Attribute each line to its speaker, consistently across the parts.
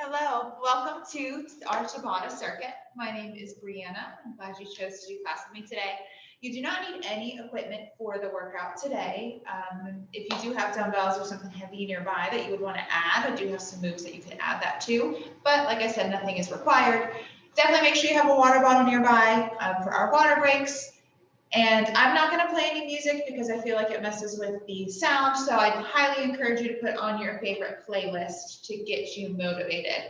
Speaker 1: Hello, welcome to our Tabata circuit. My name is Breana. I'm glad you chose to do class with me today. You do not need any equipment for the workout today. If you do have dumbbells or something heavy nearby that you would want to add, I do have some moves that you can add that to. But like I said, nothing is required. Definitely make sure you have a water bottle nearby for our water breaks. And I'm not going to play any music because I feel like it messes with the sound. So I highly encourage you to put on your favorite playlist to get you motivated.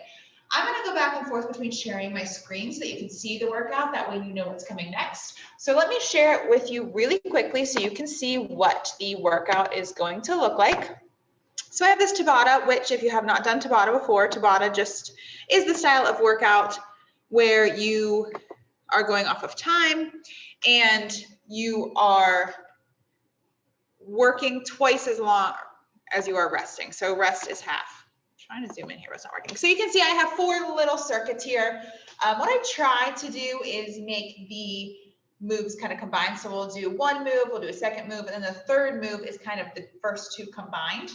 Speaker 1: I'm going to go back and forth between sharing my screen so that you can see the workout. That way you know what's coming next. So let me share it with you really quickly so you can see what the workout is going to look like. So I have this Tabata, which if you have not done Tabata before, Tabata just is the style of workout where you are going off of time and you are working twice as long as you are resting. So rest is half. I'm trying to zoom in here, but it's not working. So you can see I have 4 little circuits here. What I try to do is make the moves kind of combined. So we'll do one move, we'll do a second move, and then the third move is kind of the first 2 combined.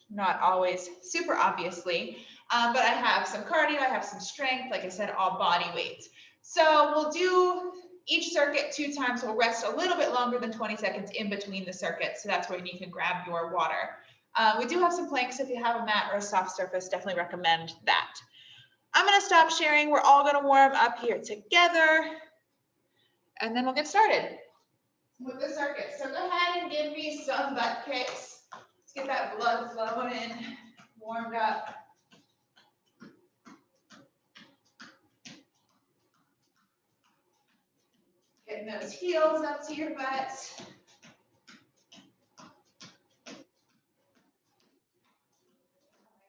Speaker 1: Not always super obviously, but I have some cardio, I have some strength, like I said, all body weight. So we'll do each circuit 2 times. We'll rest a little bit longer than 20 seconds in between the circuits. So that's where you can grab your water. We do have some planks. If you have a mat or a soft surface, definitely recommend that. I'm going to stop sharing. We're all going to warm up here together, and then we'll get started with the circuit. So go ahead and give me some butt kicks. Let's get that blood flowing, warmed up. Getting those heels up to your butt.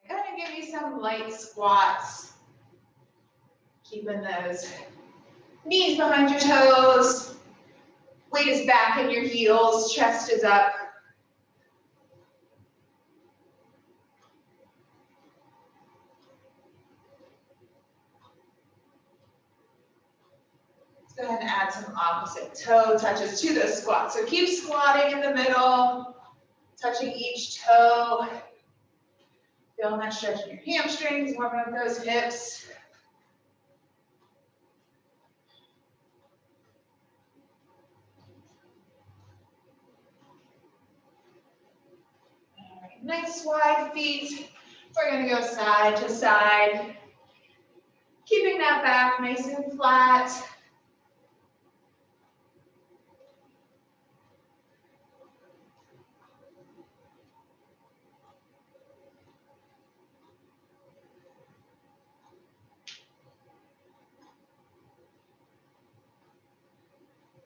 Speaker 1: I'm gonna give you some light squats. Keeping those knees behind your toes. Weight is back in your heels, chest is up. Let's go ahead and add some opposite toe touches to those squats. So keep squatting in the middle, touching each toe. Feeling that stretch in your hamstrings, warming up those hips. All right, nice wide feet. We're gonna go side to side. Keeping that back nice and flat.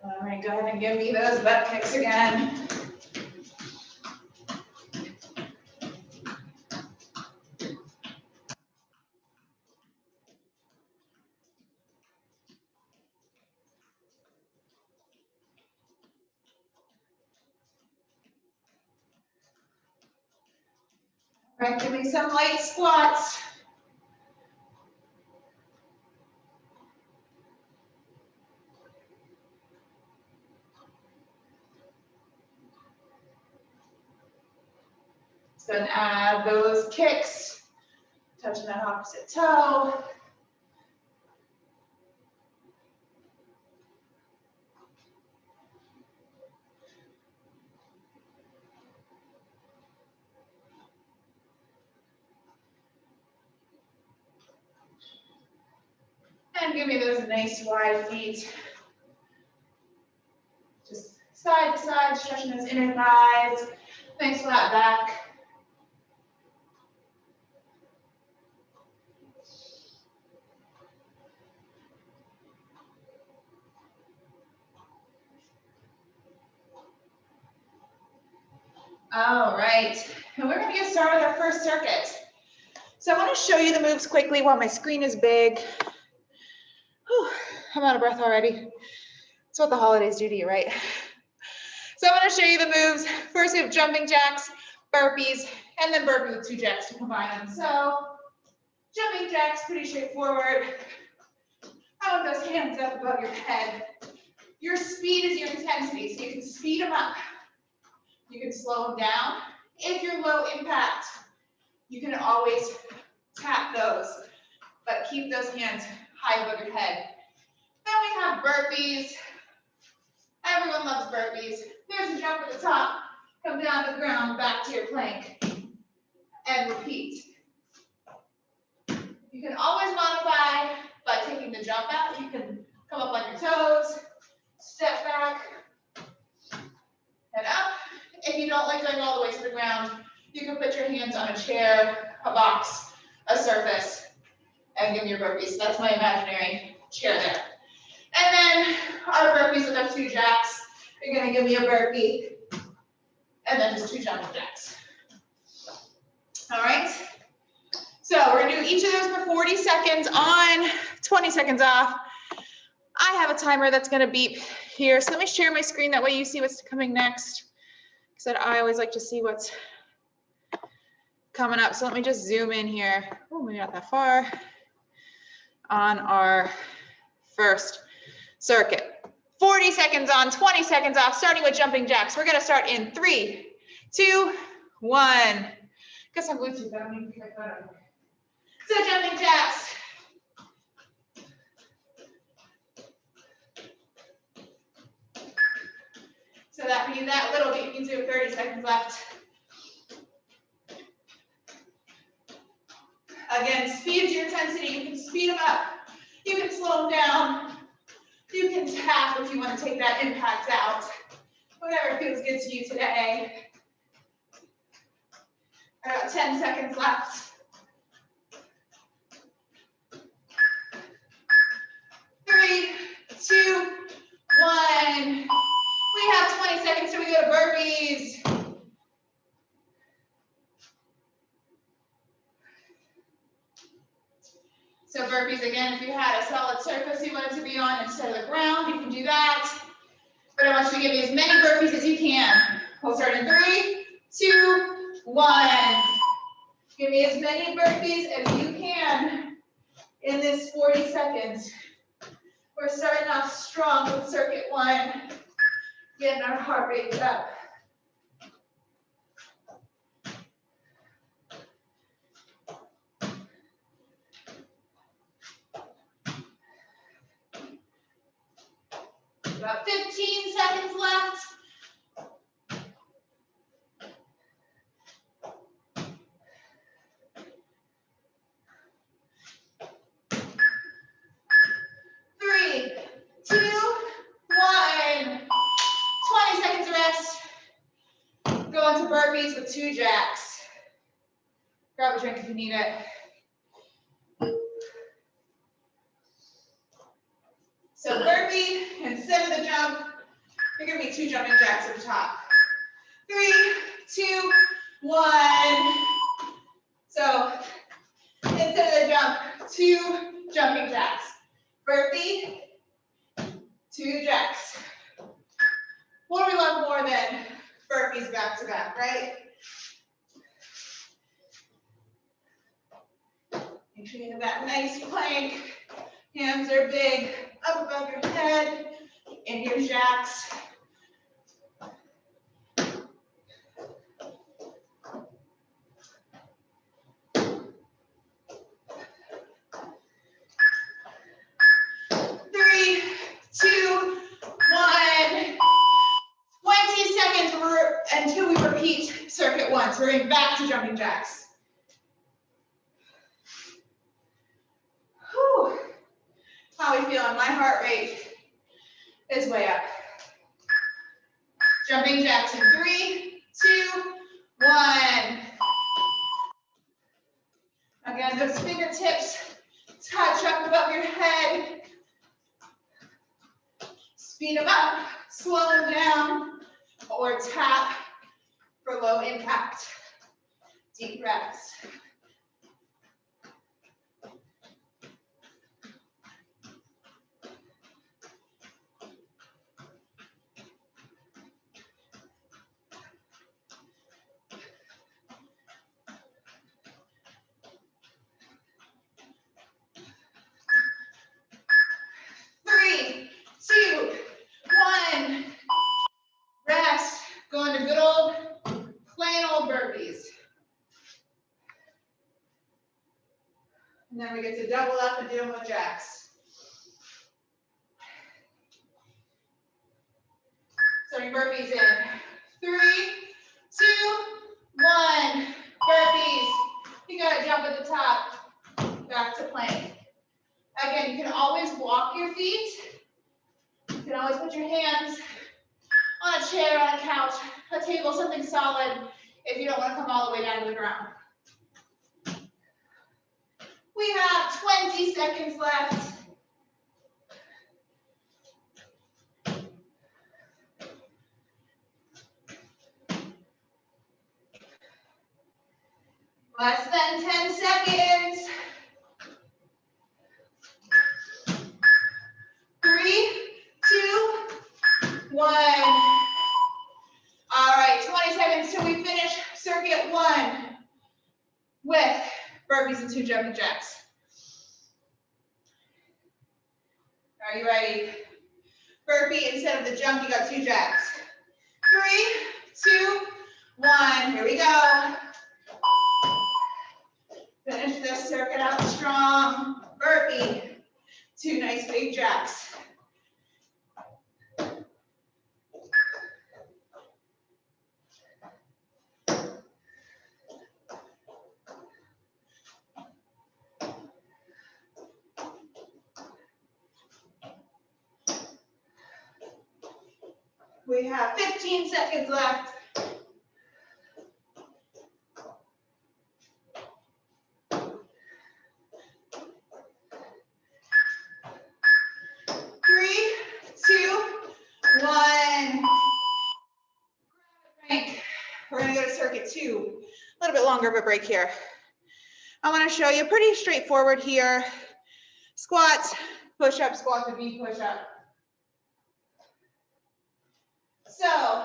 Speaker 1: All right, go ahead and give me those butt kicks again. All right, give me some light squats. Then add those kicks, touching that opposite toe. And give me those nice wide feet. Just side to side, stretching those inner thighs. Nice flat back. All right, and we're gonna get started with our first circuit. So I wanna show you the moves quickly while my screen is big. Whew, I'm out of breath already. It's what the holidays do to you, right? So I'm gonna show you the moves. First we have jumping jacks, burpees, and then burpee with 2 jacks to combine them. So jumping jacks, pretty straightforward. I want those hands up above your head. Your speed is your intensity, so you can speed them up. You can slow them down. If you're low impact, you can always tap those, but keep those hands high above your head. Then we have burpees. Everyone loves burpees. There's a jump at the top, come down to the ground, back to your plank, and repeat. You can always modify by taking the jump out. You can come up on your toes, step back, and up. If you don't like going all the way to the ground, you can put your hands on a chair, a box, a surface, and give me your burpees. That's my imaginary chair there. And then our burpees with our 2 jacks. You're gonna give me a burpee, and then just 2 jumping jacks. All right? So we're gonna do each of those for 40 seconds on, 20 seconds off. I have a timer that's gonna beep here. So let me share my screen, that way you see what's coming next. Because I always like to see what's coming up. So let me just zoom in here. Oh, maybe not that far. On our first circuit. 40 seconds on, 20 seconds off, starting with jumping jacks. We're gonna start in 3, 2, 1. Guess I'm Bluetooth, I don't need to pick that up. So jumping jacks. So that means that little bit, you can do 30 seconds left. Again, speed your intensity. You can speed them up. You can slow them down. You can tap if you want to take that impact out. Whatever feels good to you today. I got 10 seconds left. 3, 2, 1. We have 20 seconds till we go to burpees. So burpees, again, if you had a solid surface you wanted to be on instead of the ground, you can do that. But I want you to give me as many burpees as you can. We'll start in 3, 2, 1. Give me as many burpees as you can in this 40 seconds. We're starting off strong with circuit 1, getting our heart rate up. About 15 seconds left. Three, 2, 1. 20 seconds rest. Go into burpees with 2 jacks. Grab a drink if you need it. So burpee, instead of the jump, you're gonna be 2 jumping jacks at the top. 3, 2, 1. So instead of the jump, 2 jumping jacks. Burpee, 2 jacks. What do we love more than burpees back to back, right? Make sure you have that nice plank. Hands are big, up above your head, in your jacks. Three, 2, 1. 20 seconds until we repeat circuit 1. So we're going back to jumping jacks. Whew. How are we feeling? My heart rate is way up. Jumping jacks in 3, 2, 1. Again, those fingertips touch up above your head. Speed them up, slow them down, or tap for low impact. Deep breaths. Three, 2, 1. Rest. Go into good old, plain old burpees. And then we get to double up and do them with jacks. Starting burpees in 3, 2, 1. Burpees. You gotta jump at the top. Back to plank. Again, you can always walk your feet. You can always put your hands on a chair, on a couch, a table, something solid if you don't want to come all the way down to the ground. We have 20 seconds left. Less than 10 seconds. 3, 2, 1. All right, 20 seconds till we finish circuit 1 with burpees and 2 jumping jacks. Are you ready? Burpee, instead of the jump, you got 2 jacks. 3, 2, 1. Here we go. Finish this circuit out strong. Burpee. 2 nice big jacks. We have 15 seconds left. Three, 2, 1. Break. We're gonna go to circuit 2. A little bit longer of a break here. I want to show you pretty straightforward here. Squats, push-up, squat to V push-up. So,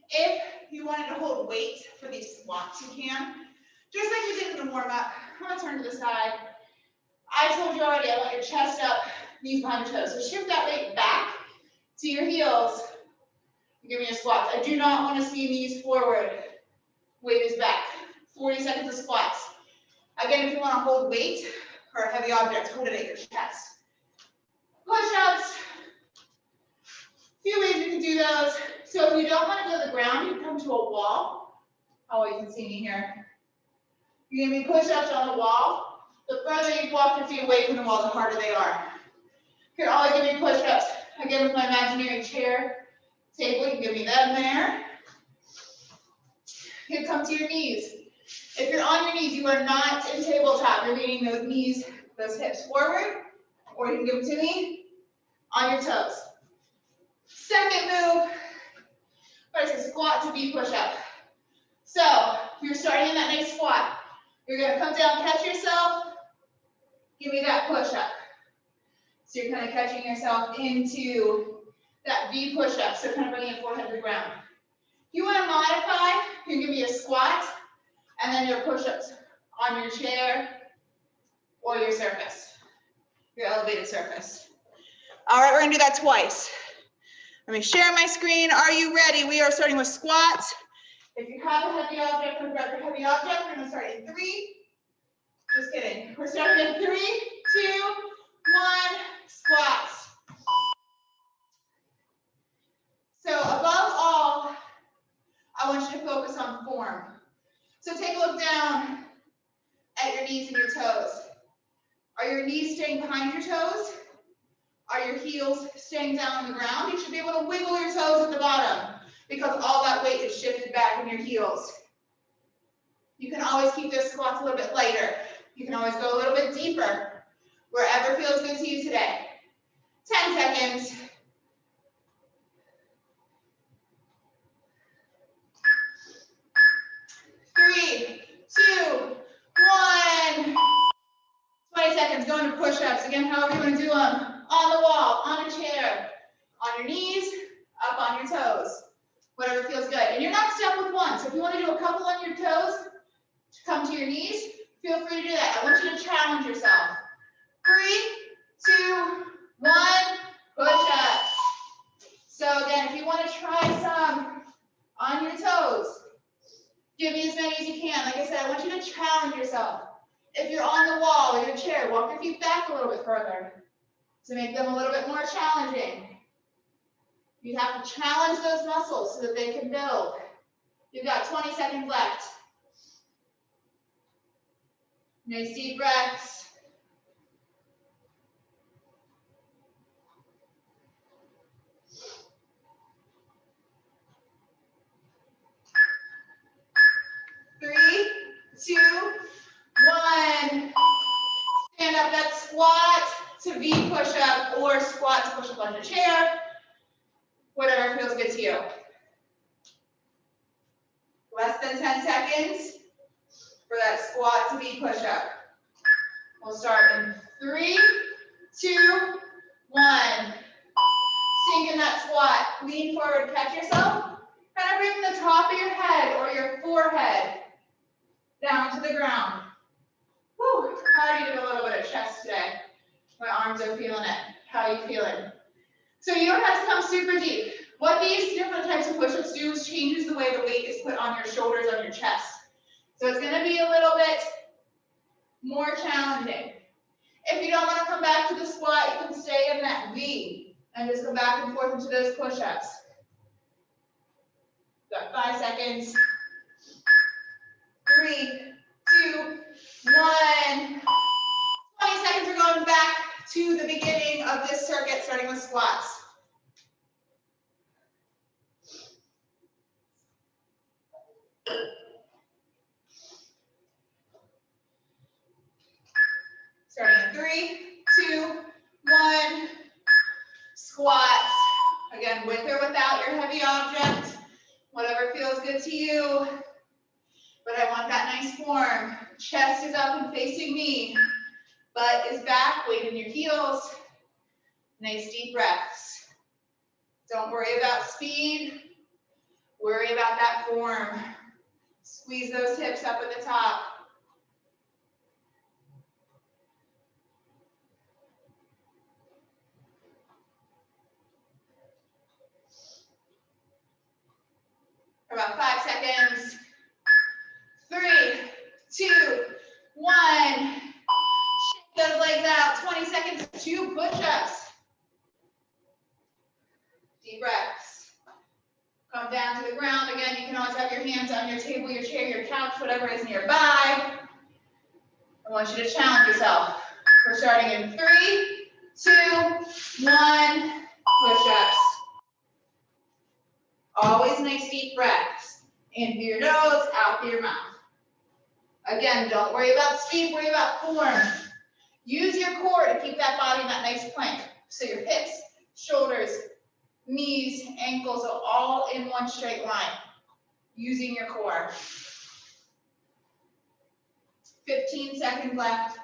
Speaker 1: if you wanted to hold weight for these squats, you can. Just like we did in the warm-up. I'm gonna turn to the side. I told you already, I want your chest up, knees behind your toes. So shift that weight back to your heels. Give me your squats. I do not want to see knees forward. Weight is back. 40 seconds of squats. Again, if you want to hold weight or a heavy object, hold it at your chest. Push-ups. Few ways you can do those. So if you don't want to go to the ground, you can come to a wall. Oh, you can see me here. You're going to be push-ups on the wall. The further you walk your feet away from the wall, the harder they are. You can always give me push-ups. Again, with my imaginary chair, table, you can give me them there. You can come to your knees. If you're on your knees, you are not in tabletop. You're leaning those knees, those hips forward, or you can give them to me on your toes. Second move, first a squat to V push-up. So if you're starting in that nice squat, you're gonna come down, catch yourself, give me that push-up. So you're kind of catching yourself into that V push-up, so kind of bringing your forehead to the ground. If you want to modify, you can give me a squat, and then your push-ups on your chair or your surface, your elevated surface. All right, we're gonna do that twice. Let me share my screen. Are you ready? We are starting with squats. If you have a heavy object, grab your heavy object. We're gonna start in 3. Just kidding. We're starting in 3, 2, 1, squats. So above all, I want you to focus on form. So take a look down at your knees and your toes. Are your knees staying behind your toes? Are your heels staying down on the ground? You should be able to wiggle your toes at the bottom because all that weight is shifted back in your heels. You can always keep those squats a little bit lighter. You can always go a little bit deeper, wherever feels good to you today. 10 seconds. Three, 2, 1. 20 seconds, going to push-ups. Again, however you want to do them. On the wall, on a chair, on your knees, up on your toes. Whatever feels good. And you're not stuck with one. So if you want to do a couple on your toes, to come to your knees, feel free to do that. I want you to challenge yourself. 3, 2, 1, push-ups. So again, if you want to try some on your toes, give me as many as you can. Like I said, I want you to challenge yourself. If you're on the wall or your chair, walk your feet back a little bit further to make them a little bit more challenging. You have to challenge those muscles so that they can build. You've got 20 seconds left. Nice deep breaths. Three, two, one. Stand up, that squat to V push-up or squat to push-up on your chair. Whatever feels good to you. Less than 10 seconds for that squat to V push-up. We'll start in 3, 2, 1. Sink in that squat. Lean forward, catch yourself. Kind of bring the top of your head or your forehead down to the ground. Whew, how do you do a little bit of chest today? My arms are feeling it. How are you feeling? So you don't have to come super deep. What these different types of push-ups do is changes the way the weight is put on your shoulders, on your chest. So it's gonna be a little bit more challenging. If you don't want to come back to the squat, you can stay in that V and just go back and forth into those push-ups. Got 5 seconds. 3, 2, 1. 20 seconds, we're going back to the beginning of this circuit, starting with squats. Starting in 3, 2, 1. Squats. Again, with or without your heavy object, whatever feels good to you. But I want that nice form. Chest is up and facing me. Butt is back, weight in your heels. Nice deep breaths. Don't worry about speed. Worry about that form. Squeeze those hips up at the top. About 5 seconds. 3, 2, 1. Shake those legs out. 20 seconds, 2 push-ups. Deep breaths. Come down to the ground. Again, you can always have your hands on your table, your chair, your couch, whatever is nearby. I want you to challenge yourself. We're starting in 3, 2, 1. Push-ups. Always nice deep breaths. In through your nose, out through your mouth. Again, don't worry about speed, worry about form. Use your core to keep that body in that nice plank. So your hips, shoulders, knees, ankles are all in one straight line. Using your core. 15 seconds left.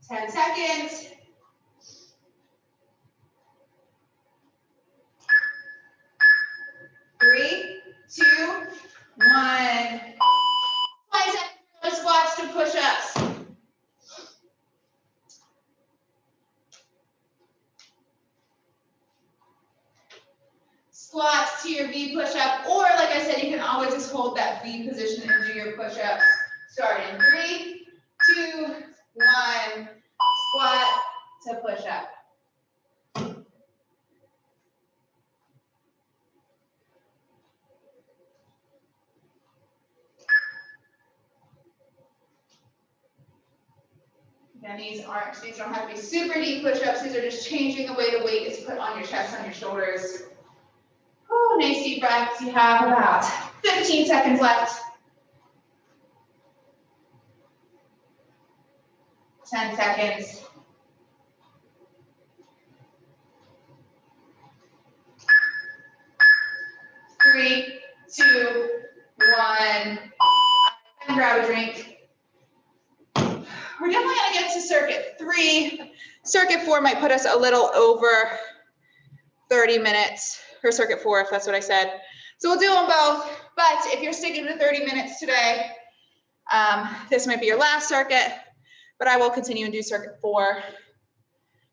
Speaker 1: 10 seconds. 3, 2, 1. 20 seconds for squats to push-ups. Squats to your V push-up, or like I said, you can always just hold that V position and do your push-ups. Start in 3, 2, 1. Squat to push-up. Again, these don't have to be super deep push-ups. These are just changing the way the weight is put on your chest, on your shoulders. Oh, nice deep breaths. You have about 15 seconds left. 10 seconds. 3, 2, 1. And grab a drink. We're definitely going to get to circuit 3. Circuit 4 might put us a little over 30 minutes, or circuit 4 if that's what I said. So we'll do them both, but if you're sticking to 30 minutes today, this might be your last circuit, but I will continue and do circuit 4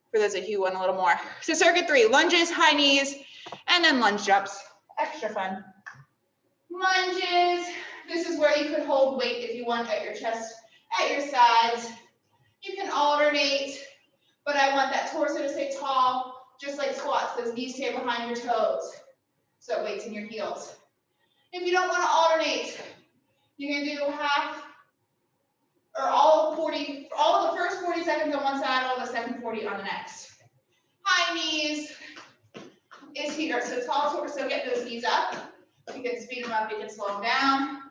Speaker 1: for those of you who want a little more. So circuit 3, lunges, high knees, and then lunge jumps. Extra fun. Lunges. This is where you could hold weight if you want at your chest, at your sides. You can alternate, but I want that torso to stay tall, just like squats. Those knees stay behind your toes, so weight's in your heels. If you don't want to alternate, you can do half or all of the first 40 seconds on one side, all the second 40 on the next. High knees is here, so tall torso, get those knees up. You can speed them up, you can slow them down.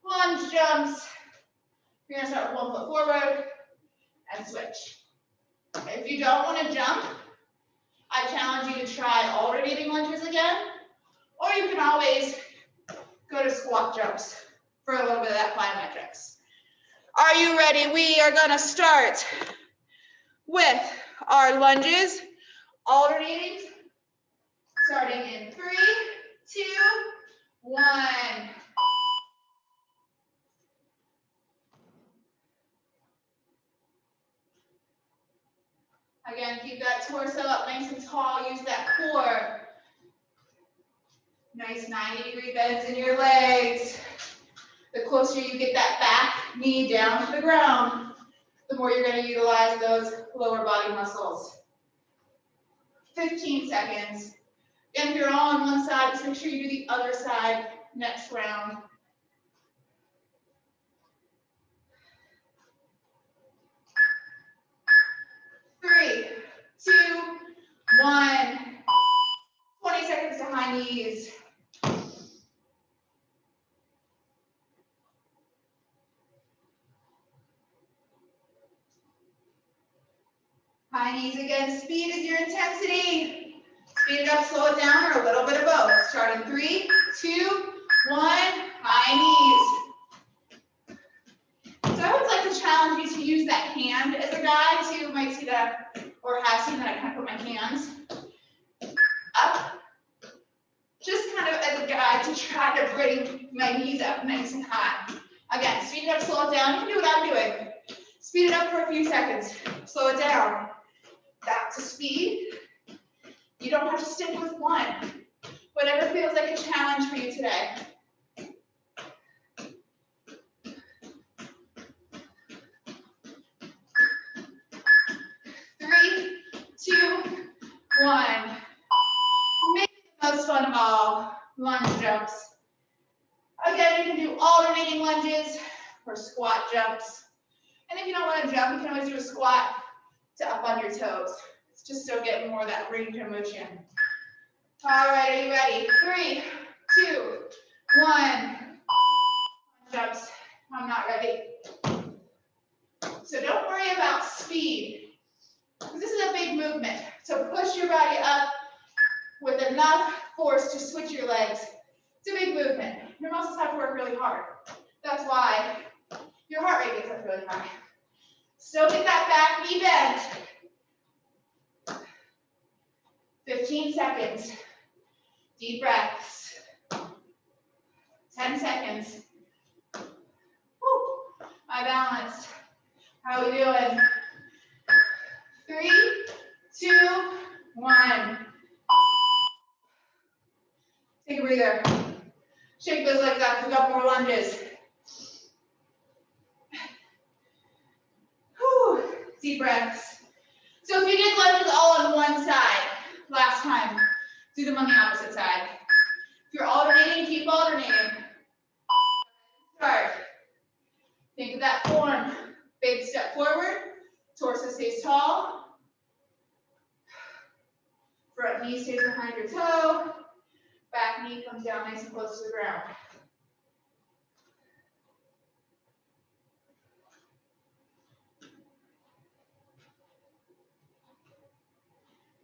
Speaker 1: Lunge jumps. You're gonna start with 1 foot forward and switch. If you don't want to jump, I challenge you to try alternating lunges again, or you can always go to squat jumps for a little bit of that plyometrics. Are you ready? We are gonna start with our lunges, alternating, starting in 3, 2, 1. Again, keep that torso up nice and tall. Use that core. Nice 90-degree bends in your legs. The closer you get that back knee down to the ground, the more you're going to utilize those lower body muscles. 15 seconds. And if you're all on one side, just make sure you do the other side next round. 3, 2, 1. 20 seconds to high knees. High knees again. Speed is your intensity. Speed it up, slow it down, or a little bit of both. Start in 3, 2, 1. High knees. So I would like to challenge you to use that hand as a guide too. You might see that, or have seen that I kind of put my hands up. Just kind of as a guide to try to bring my knees up nice and high. Again, speed it up, slow it down. You can do what I'm doing. Speed it up for a few seconds. Slow it down. Back to speed. You don't have to stick with one. Whatever feels like a challenge for you today. 3, 2, 1. Make the most fun of all. Lunge jumps. Again, you can do alternating lunges or squat jumps. And if you don't want to jump, you can always do a squat to up on your toes. It's just so get more of that range of motion. All right, are you ready? 3, 2, 1. Jumps. I'm not ready. So don't worry about speed. This is a big movement. So push your body up with enough force to switch your legs. It's a big movement. Your muscles have to work really hard. That's why your heart rate gets up really high. Still get that back knee bent. 15 seconds. Deep breaths. 10 seconds. Woo. My balance. How are we doing? 3, 2, 1. Take a breather. Shake those legs out. We've got more lunges. Whew. Deep breaths. So if you did lunges all on one side last time, do them on the opposite side. If you're alternating, keep alternating. Start. Think of that form. Big step forward. Torso stays tall. Front knee stays behind your toe. Back knee comes down nice and close to the ground.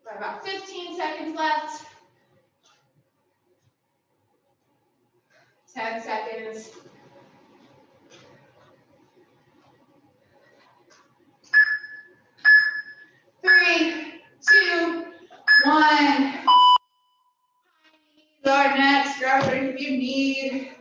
Speaker 1: Got about 15 seconds left. 10 seconds. Three, 2, 1. Guard next. Grab a drink if you need.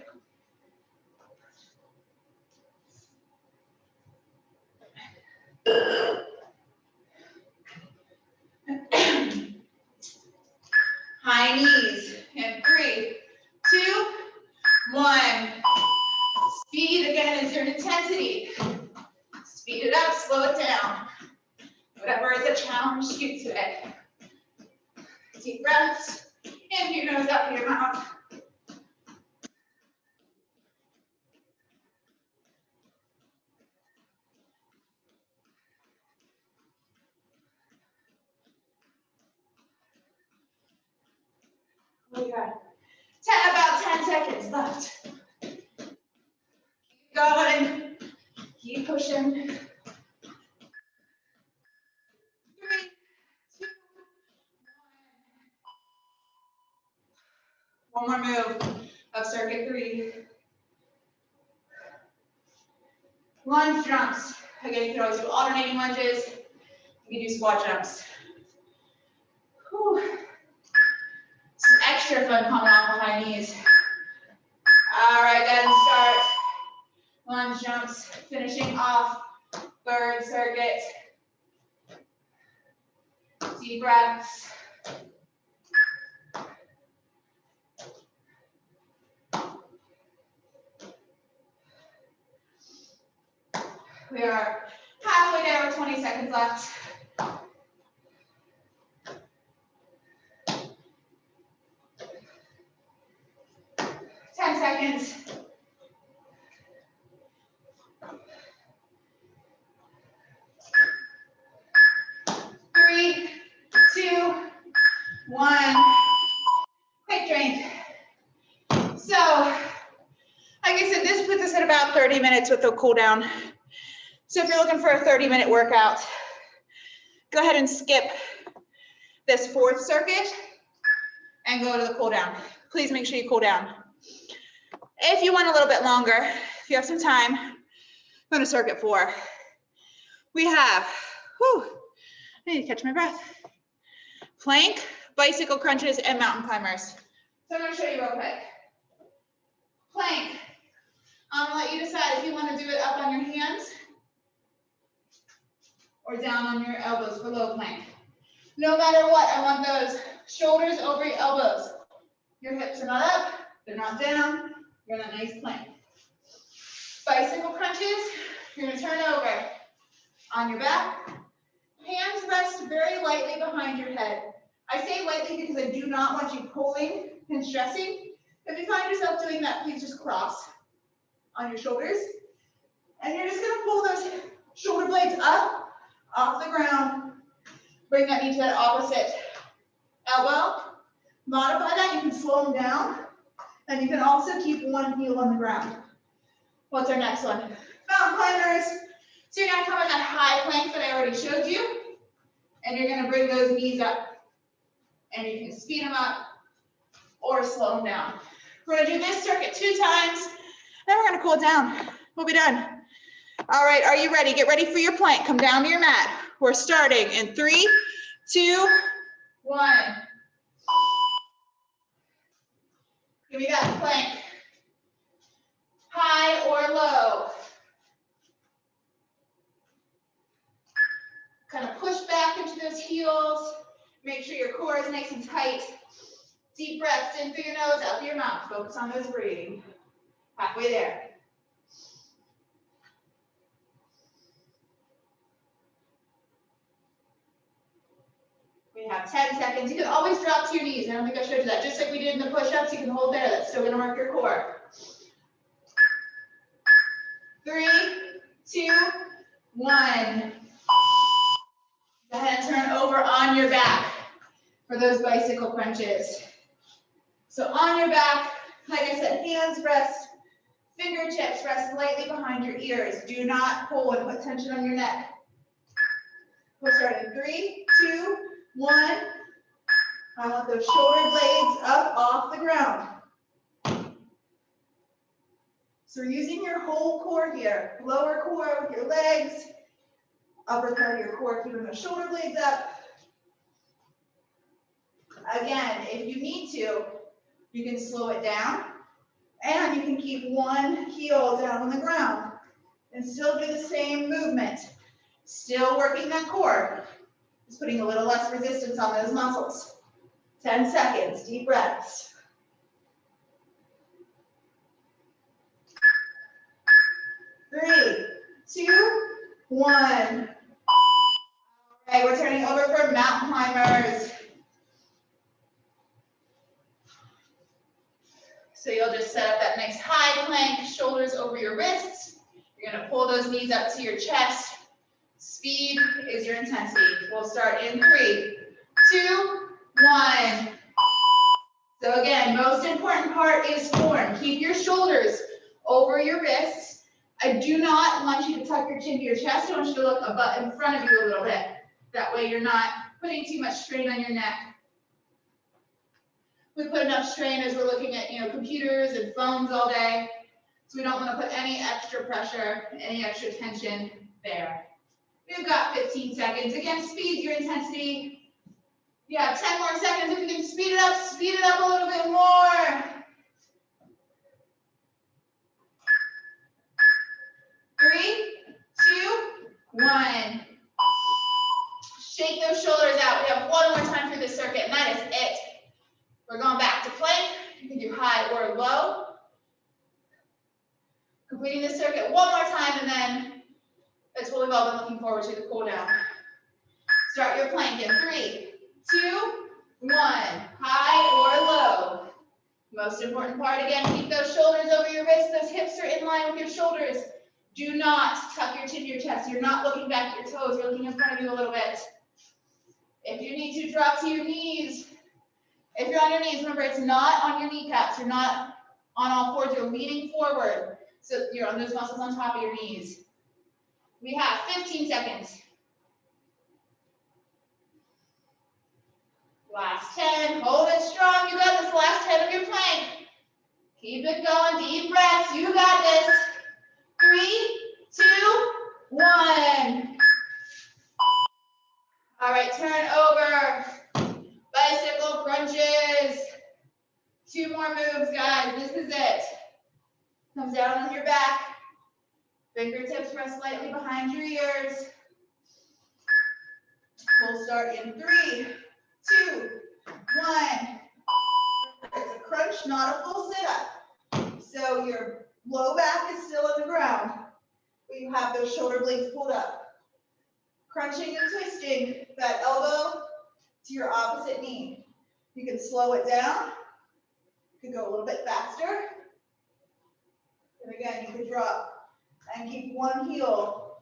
Speaker 1: High knees. And 3, 2, slow it down. Whatever is a challenge to you today. Deep breaths. In through your nose, out through your mouth. We got about 10 seconds left. Keep going. Keep pushing. 3, 2, 1. One more move of circuit 3. Lunge jumps. Again, you can always do alternating lunges. You can do squat jumps. Whew. This is extra fun coming off the high knees. All right, go ahead and start. Lunge jumps, finishing off third circuit. Deep breaths. We are halfway there with 20 seconds left. Seconds. 3, 2, 1. Quick drink. So, like I said, this puts us at about 30 minutes with the cool down. So if you're looking for a 30-minute workout, go ahead and skip this fourth circuit and go to the cool down. Please make sure you cool down. If you want a little bit longer, if you have some time, go to circuit 4. We have, I need to catch my breath. Plank, bicycle crunches, and mountain climbers. So I'm gonna show you real quick. Plank, I'm gonna let you decide if you wanna do it up on your hands or down on your elbows for low plank. No matter what, I want those shoulders over your elbows. Your hips are not up, they're not down. You're in a nice plank. Bicycle crunches, you're gonna turn over on your back. Hands rest very lightly behind your head. I say lightly because I do not want you pulling and stressing. If you find yourself doing that, please just cross on your shoulders. And you're just gonna pull those shoulder blades up off the ground. Bring that knee to that opposite elbow. Modify that, you can slow them down. And you can also keep one heel on the ground. What's our next one? Mountain climbers. So you're gonna come in that high plank that I already showed you. And you're gonna bring those knees up. And you can speed them up or slow them down. We're gonna do this circuit 2 times. Then we're gonna cool it down. We'll be done. All right, are you ready? Get ready for your plank. Come down to your mat. We're starting in 3, 2, 1. Give me that plank. High or low. Kind of push back into those heels. Make sure your core is nice and tight. Deep breaths in through your nose, out through your mouth. Focus on those breathing. Halfway there. We have 10 seconds. You can always drop to your knees. I don't think I showed you that. Just like we did in the push-ups, you can hold there. That's still going to work your core. 3, 2, 1. Go ahead and turn over on your back for those bicycle crunches. So on your back, like I said, hands rest, fingertips rest lightly behind your ears. Do not pull and put tension on your neck. We'll start in 3, 2, 1. I want those shoulder blades up off the ground. So we're using your whole core here. Lower core with your legs, upper part of your core, keeping those shoulder blades up. Again, if you need to, you can slow it down and you can keep one heel down on the ground and still do the same movement. Still working that core. Just putting a little less resistance on those muscles. 10 seconds, deep breaths. 3, 2, 1. All right, we're turning over for mountain climbers. So you'll just set up that nice high plank, shoulders over your wrists. You're gonna pull those knees up to your chest. Speed is your intensity. We'll start in 3, 2, 1. So again, most important part is form. Keep your shoulders over your wrists. I do not want you to tuck your chin to your chest. I want you to look above, in front of you a little bit. That way you're not putting too much strain on your neck. We put enough strain as we're looking at, computers and phones all day. So we don't want to put any extra pressure, any extra tension there. We've got 15 seconds. Again, speed your intensity. You have 10 more seconds. If you can speed it up a little bit more. 3, 2, 1. Shake those shoulders out. We have one more time through this circuit, and that is it. We're going back to plank. You can do high or low. Completing this circuit one more time, and then that's what we've all been looking forward to, the cool down. Start your plank in 3, 2, 1. High or low. Most important part, again, keep those shoulders over your wrists. Those hips are in line with your shoulders. Do not tuck your chin to your chest. You're not looking back at your toes. You're looking in front of you a little bit. If you need to, drop to your knees. If you're on your knees, remember, it's not on your kneecaps. You're not on all fours. You're leaning forward. So you're on those muscles on top of your knees. We have 15 seconds. Last 10. Hold it strong. You got this. Last 10 of your plank. Keep it going. Deep breaths. You got this. 3, 2, 1. All right, turn over. Bicycle crunches. 2 more moves, guys. This is it. Come down on your back. Fingertips rest lightly behind your ears. We'll start in 3, 2, 1. It's a crunch, not a full sit-up. So your low back is still on the ground, but you have those shoulder blades pulled up. Crunching and twisting that elbow to your opposite knee. You can slow it down. You can go a little bit faster. And again, you can drop and keep one heel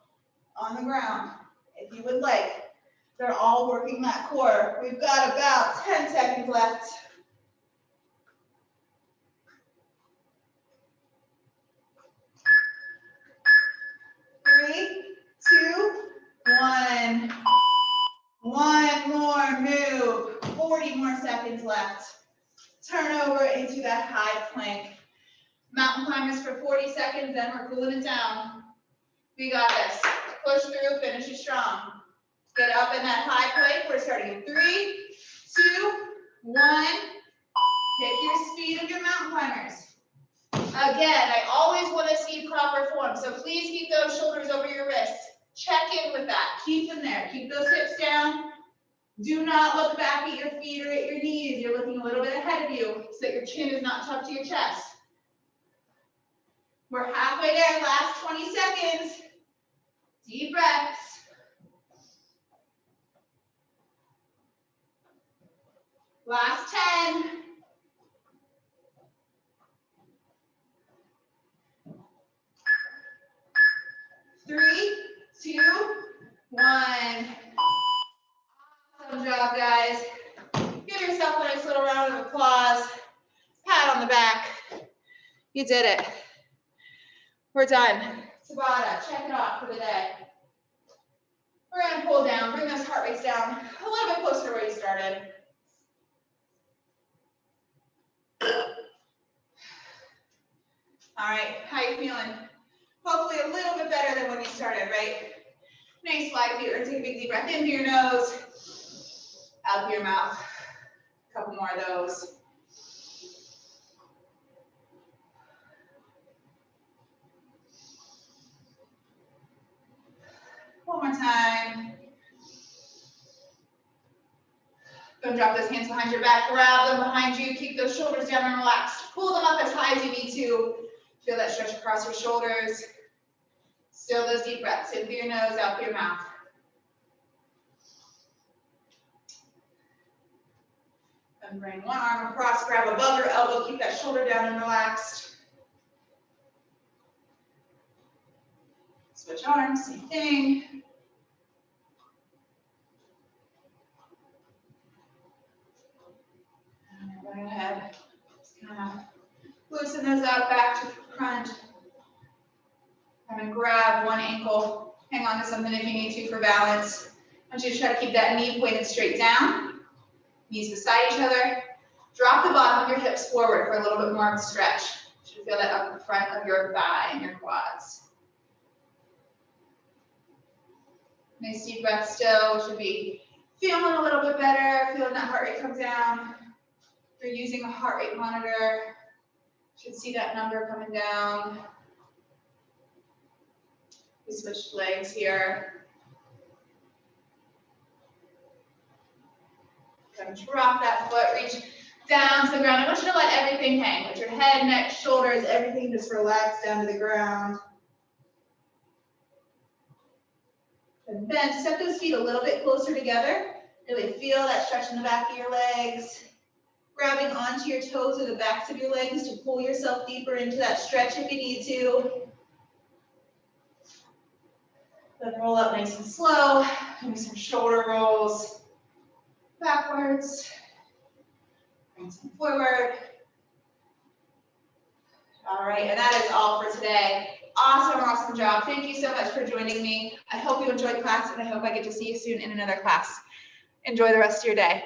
Speaker 1: on the ground if you would like. They're all working that core. We've got about 10 seconds left. Three, 2, 1. One more move. 40 more seconds left. Turn over into that high plank. Mountain climbers for 40 seconds, then we're cooling it down. We got this. Push through, finish it strong. Get up in that high plank. We're starting in 3, 2, 1. Pick your speed of your mountain climbers. Again, I always want to see proper form, so please keep those shoulders over your wrists. Check in with that. Keep them there. Keep those hips down. Do not look back at your feet or at your knees. You're looking a little bit ahead of you so that your chin is not tucked to your chest. We're halfway there. Last 20 seconds. Deep breaths. Last 10. 3, 2, 1. Awesome job, guys. Give yourself a nice little round of applause. Pat on the back. You did it. We're done. Tabata, check it off for the day. We're going to pull down, bring those heart rates down a little bit closer to where you started. All right, how you feeling? Hopefully a little bit better than when you started, right? Nice wide view. Take a big deep breath in through your nose, out through your mouth. A couple more of those. One more time. Don't drop those hands behind your back. Grab them behind you. Keep those shoulders down and relaxed. Pull them up as high as you need to. Feel that stretch across your shoulders. Still those deep breaths, in through your nose, out through your mouth. And bring one arm across, grab above your elbow, keep that shoulder down and relaxed. Switch arms, same thing. And go ahead, just kind of loosen those up, back to front. Kind of grab one ankle, hang on to something if you need to for balance. I want you to try to keep that knee pointed straight down, knees beside each other. Drop the bottom of your hips forward for a little bit more of a stretch. You should feel that up the front of your thigh and your quads. Nice deep breath still. Should be feeling a little bit better, feeling that heart rate come down. If you're using a heart rate monitor, you should see that number coming down. We switched legs here. Then drop that foot, reach down to the ground. I want you to let everything hang. Let your head, neck, shoulders, everything just relax down to the ground. And then step those feet a little bit closer together. Really feel that stretch in the back of your legs. Grabbing onto your toes or the backs of your legs to pull yourself deeper into that stretch if you need to. Then roll up nice and slow. Maybe some shoulder rolls. Backwards. Bring some forward. All right, and that is all for today. Awesome, awesome job. Thank you so much for joining me. I hope you enjoyed class, and I hope I get to see you soon in another class. Enjoy the rest of your day.